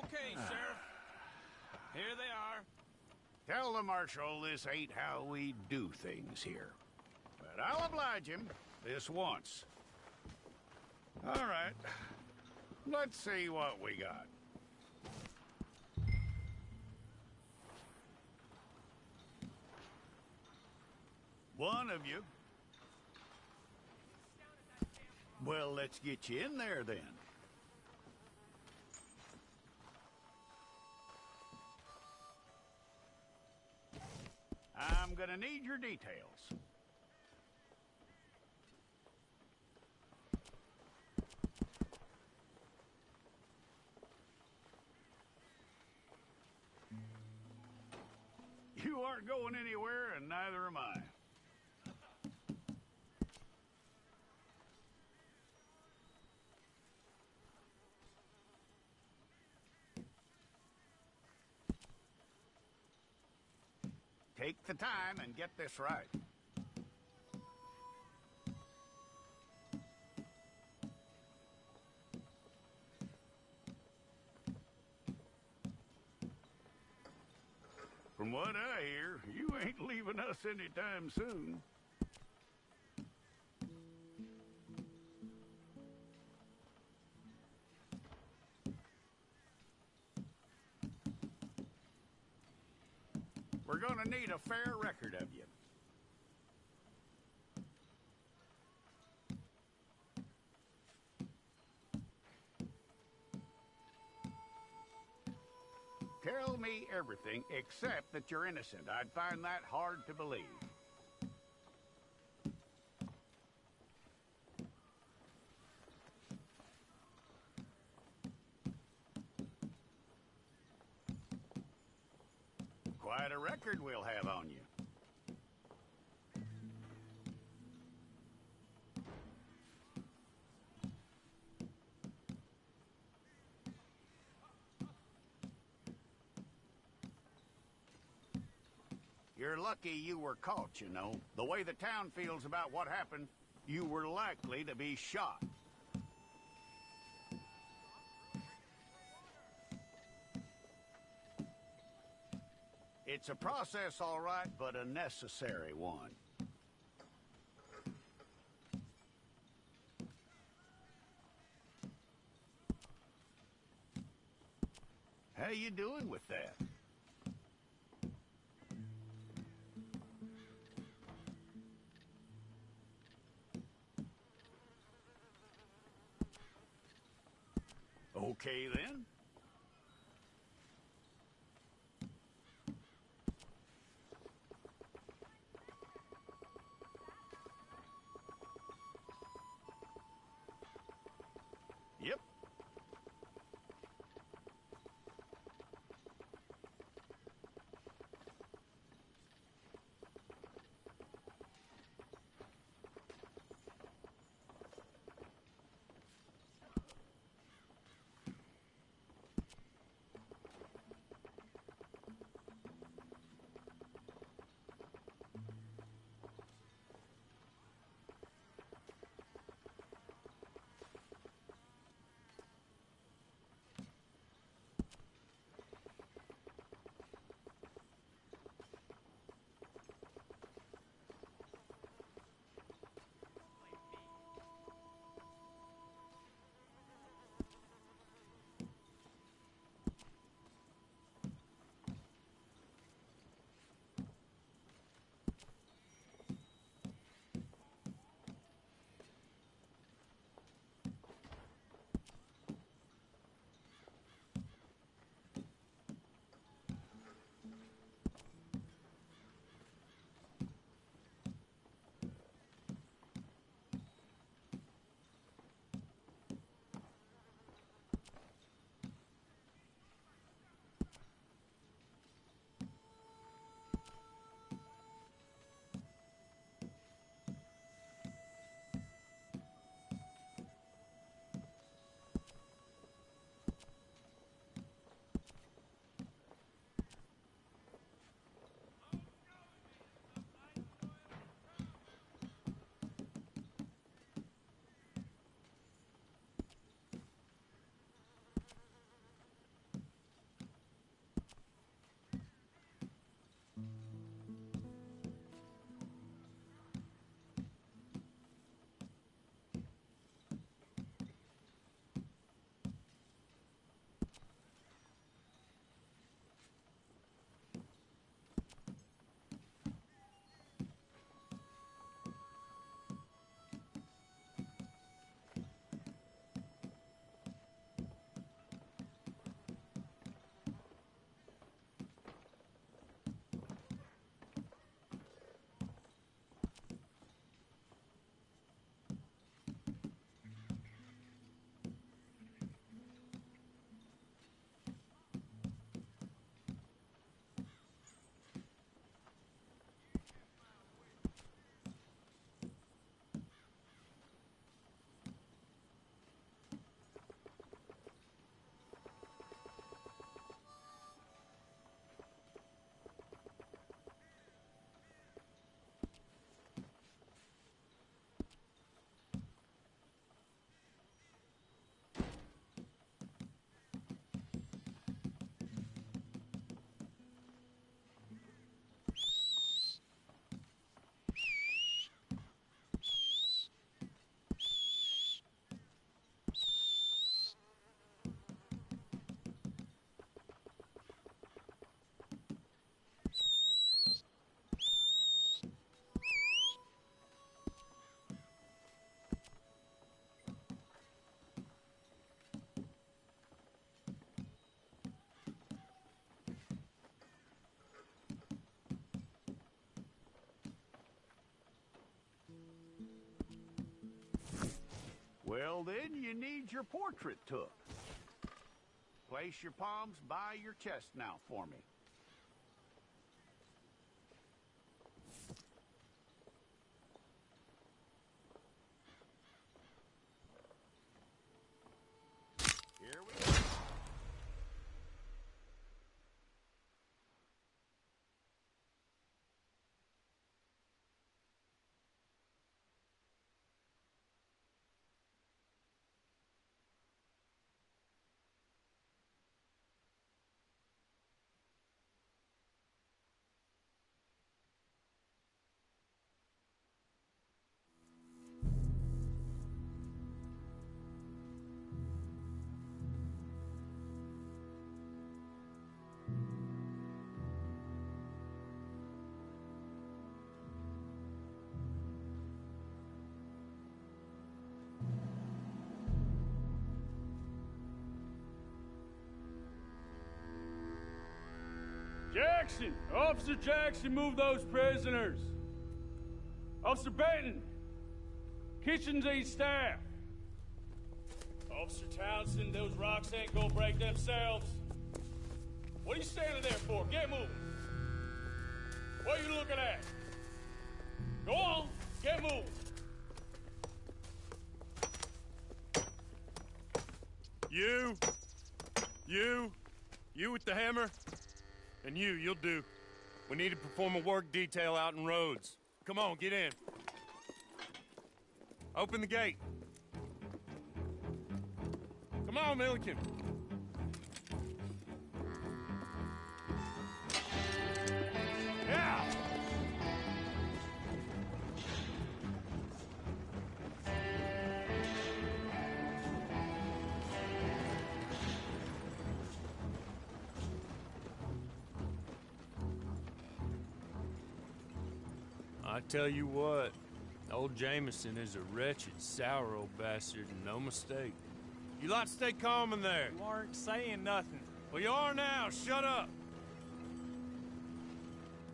Okay, Sheriff. Here they are. Tell the Marshal this ain't how we do things here. But I'll oblige him this once. All right. Let's see what we got. One of you. Well, let's get you in there then. I'm gonna need your details. You aren't going anywhere, and neither am I. Take the time and get this right. From what I hear, you ain't leaving us anytime soon. We're gonna need a fair record of you. Tell me everything except that you're innocent. I'd find that hard to believe. Quite a record we'll have on you. You're lucky you were caught, you know. The way the town feels about what happened, you were likely to be shot. It's a process, all right, but a necessary one. How you doing with that? Okay, then. Yep. Well, then you need your portrait took. Place your palms by your chest now for me. Here we go. Jackson! Officer Jackson, move those prisoners! Officer Benton! Kitchens aid staff! Officer Townsend, those rocks ain't gonna break themselves. What are you standing there for? Get moving! What are you looking at? Go on, get moving! You with the hammer? And you'll do. We need to perform a work detail out in Rhodes. Come on, get in. Open the gate. Come on, Milliken. Yeah! I tell you what, old Jameson is a wretched, sour old bastard, and no mistake. You lot stay calm in there. You aren't saying nothing. Well, you are now. Shut up.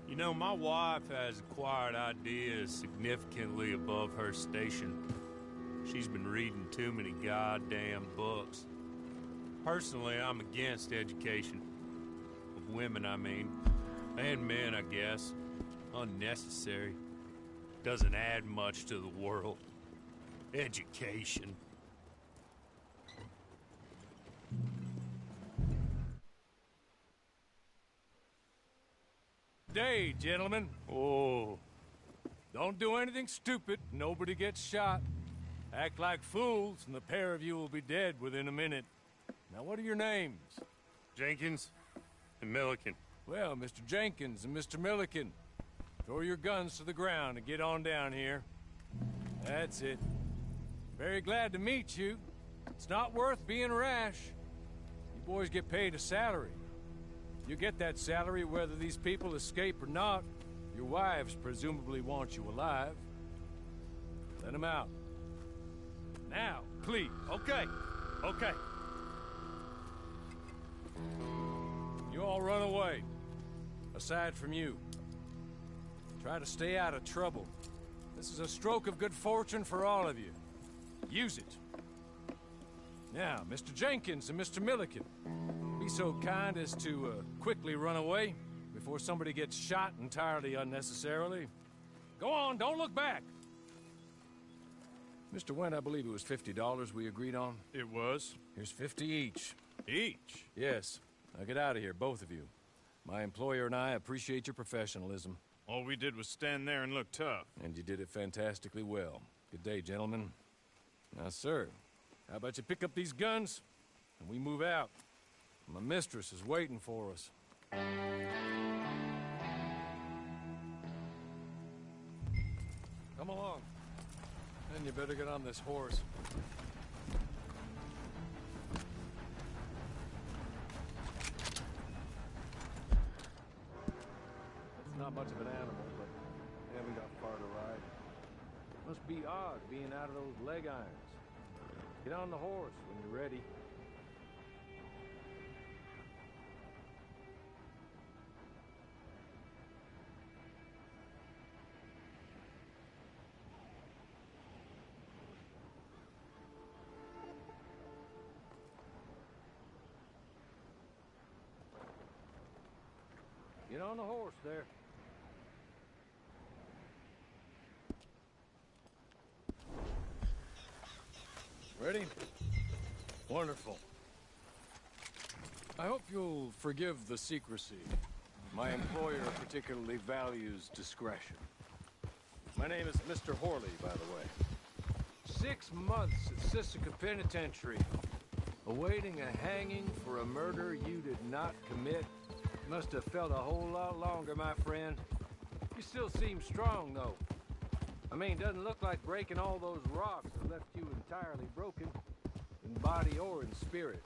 You know, my wife has acquired ideas significantly above her station. She's been reading too many goddamn books. Personally, I'm against education. Of women, I mean. And men, I guess. Unnecessary. Doesn't add much to the world. Education. Day, gentlemen. Oh. Don't do anything stupid. Nobody gets shot. Act like fools, and the pair of you will be dead within a minute. Now, what are your names? Jenkins and Milliken. Well, Mr. Jenkins and Mr. Milliken, throw your guns to the ground and get on down here. That's it. Very glad to meet you. It's not worth being rash. You boys get paid a salary. You get that salary whether these people escape or not. Your wives presumably want you alive. Let them out. Now, please. Okay. You all run away. Aside from you. Try to stay out of trouble. This is a stroke of good fortune for all of you. Use it. Now, Mr. Jenkins and Mr. Milliken, be so kind as to quickly run away before somebody gets shot entirely unnecessarily. Go on, don't look back. Mr. Wendt, I believe it was $50 we agreed on. It was. Here's 50 each. Each? Yes. Now get out of here, both of you. My employer and I appreciate your professionalism. All we did was stand there and look tough. And you did it fantastically well. Good day, gentlemen. Now, sir, how about you pick up these guns and we move out? My mistress is waiting for us. Come along. Then you better get on this horse. It's not much of an animal, but we haven't got far to ride. Must be odd being out of those leg irons. Get on the horse when you're ready. Get on the horse there. Ready? Wonderful. I hope you'll forgive the secrecy. My employer particularly values discretion. My name is Mr. Horley, by the way. 6 months at Sisika Penitentiary, awaiting a hanging for a murder you did not commit. Must have felt a whole lot longer, my friend. You still seem strong, though. I mean, doesn't look like breaking all those rocks have left you entirely broken, in body or in spirit.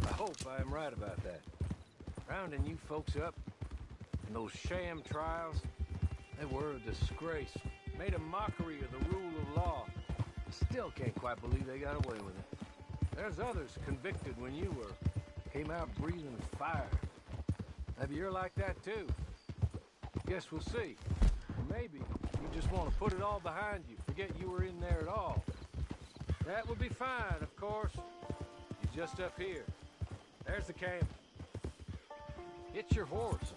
I hope I am right about that. Rounding you folks up, and those sham trials, they were a disgrace. Made a mockery of the rule of law. I still can't quite believe they got away with it. There's others convicted when you were. Came out breathing fire. Maybe you're like that too. Guess we'll see. Or maybe you just want to put it all behind you, forget you were in there at all. That would be fine, of course. You're just up here. There's the camp. Get your horse.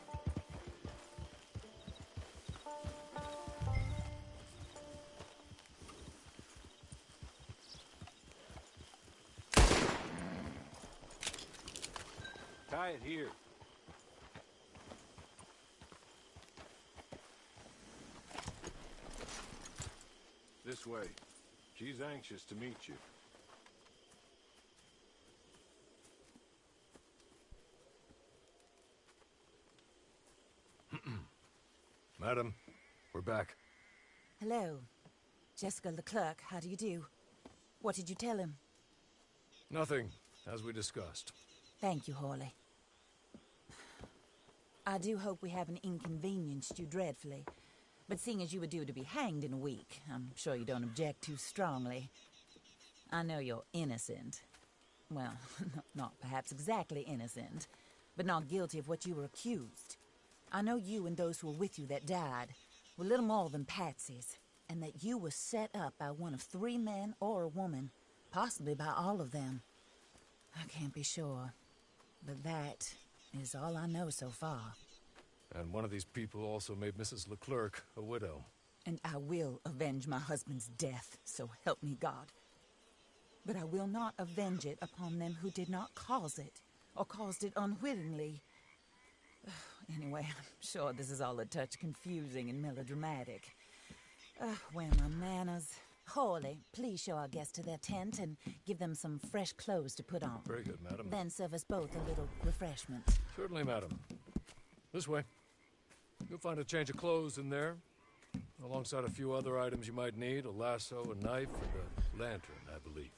Tie it here. This way. She's anxious to meet you. Madam, we're back. Hello. Jessica Leclerc, how do you do? What did you tell him? Nothing, as we discussed. Thank you, Horley. I do hope we haven't inconvenienced you dreadfully. But seeing as you were due to be hanged in a week, I'm sure you don't object too strongly. I know you're innocent. Well, not perhaps exactly innocent, but not guilty of what you were accused. I know you and those who were with you that died were little more than patsies, and that you were set up by one of 3 men or a woman, possibly by all of them. I can't be sure, but that is all I know so far. And one of these people also made Mrs. Leclerc a widow. And I will avenge my husband's death, so help me God. But I will not avenge it upon them who did not cause it, or caused it unwittingly. Anyway, I'm sure this is all a touch confusing and melodramatic. Where are my manners? Horley, please show our guests to their tent and give them some fresh clothes to put on. Very good, madam. Then serve us both a little refreshment. Certainly, madam. This way. You'll find a change of clothes in there, alongside a few other items you might need, a lasso, a knife, and a lantern, I believe.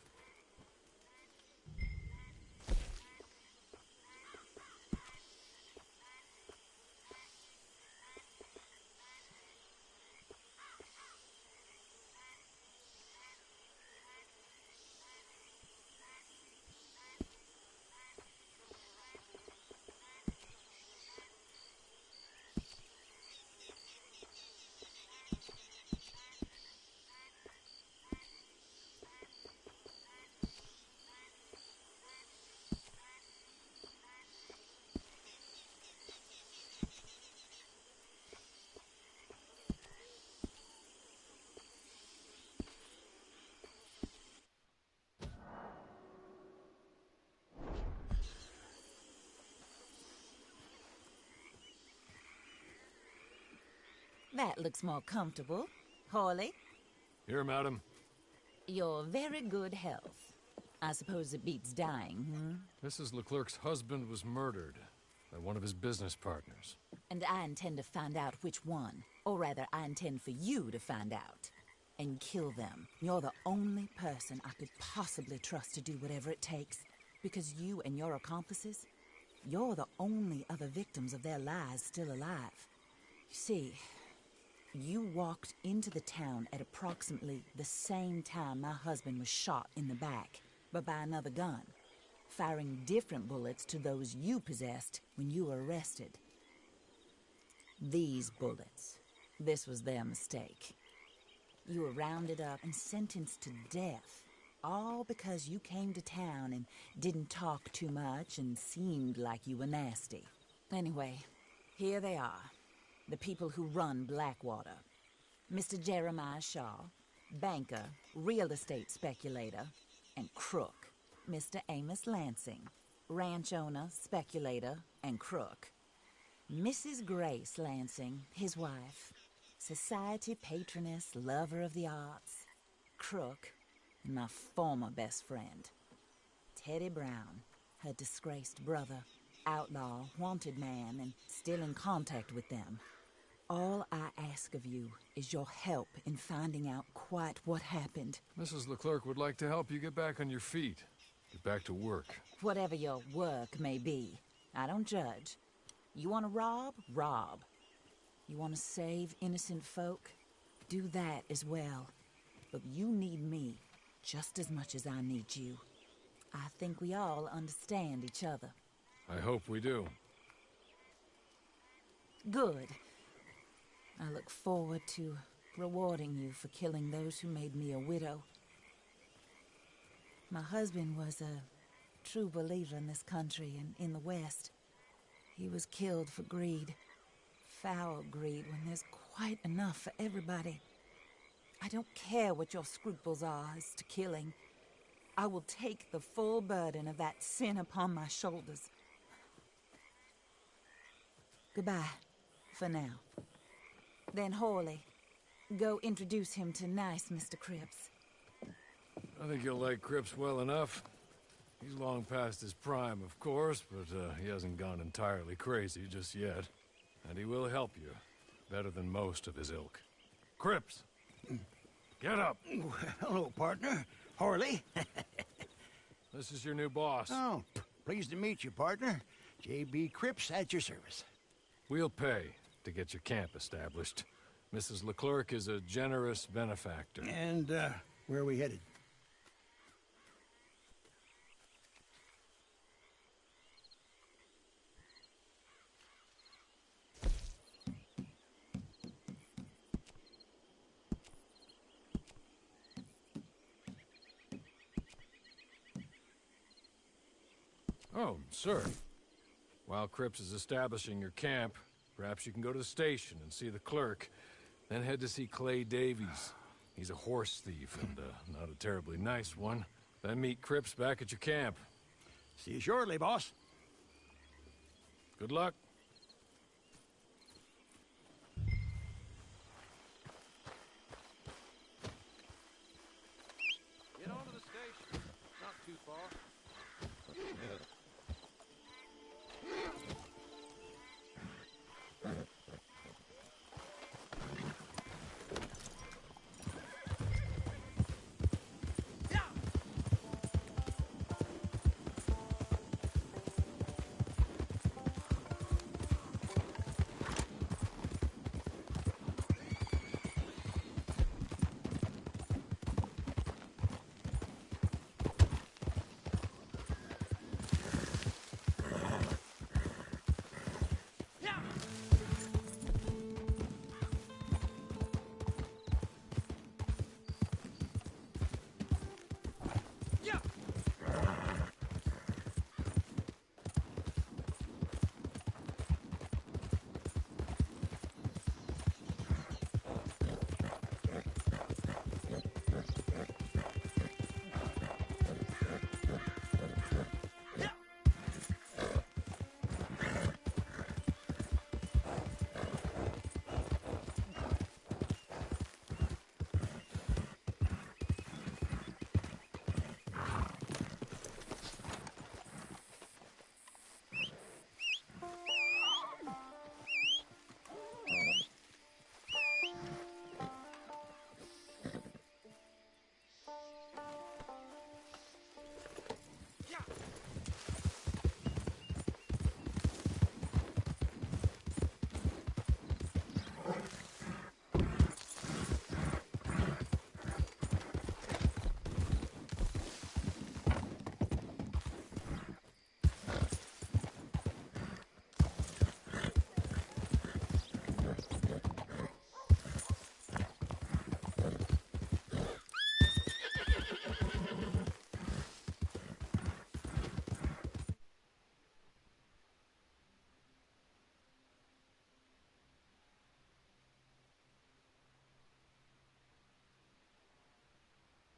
That looks more comfortable. Horley, Here, madam. your very good health. I suppose it beats dying, Mrs. Leclerc's husband was murdered by one of his business partners. And I intend to find out which one. Or rather, I intend for you to find out. And kill them. You're the only person I could possibly trust to do whatever it takes. Because you and your accomplices, you're the only other victims of their lies still alive. You see, you walked into the town at approximately the same time my husband was shot in the back, but by another gun, firing different bullets to those you possessed when you were arrested. These bullets, this was their mistake. You were rounded up and sentenced to death, all because you came to town and didn't talk too much and seemed like you were nasty. Anyway, Here they are, the people who run Blackwater. Mr. Jeremiah Shaw, banker, real estate speculator, and crook. Mr. Amos Lansing, ranch owner, speculator, and crook. Mrs. Grace Lansing, his wife, society patroness, lover of the arts, crook, and my former best friend. Teddy Brown, her disgraced brother, outlaw, wanted man, and still in contact with them. All I ask of you is your help in finding out quite what happened. Mrs. Leclerc would like to help you get back on your feet. Get back to work. Whatever your work may be, I don't judge. You want to rob? Rob. You want to save innocent folk? Do that as well. But you need me just as much as I need you. I think we all understand each other. I hope we do. Good. I look forward to rewarding you for killing those who made me a widow. My husband was a true believer in this country and in the West. He was killed for greed. Foul greed when there's quite enough for everybody. I don't care what your scruples are as to killing. I will take the full burden of that sin upon my shoulders. Goodbye, for now. Then Hawley, go introduce him to nice Mr. Cripps. I think you'll like Cripps well enough. He's long past his prime, of course, but he hasn't gone entirely crazy just yet. And he will help you, better than most of his ilk. Cripps! Get up! Hello, partner. Harley. This is your new boss. Oh, pleased to meet you, partner. J.B. Cripps at your service. We'll pay to get your camp established. Mrs. Leclerc is a generous benefactor. And, where are we headed? Oh, sir. While Cripps is establishing your camp, perhaps you can go to the station and see the clerk, then head to see Clay Davies. He's a horse thief and not a terribly nice one. Then meet Cripps back at your camp. See you shortly, boss. Good luck. Get on to the station. Not too far.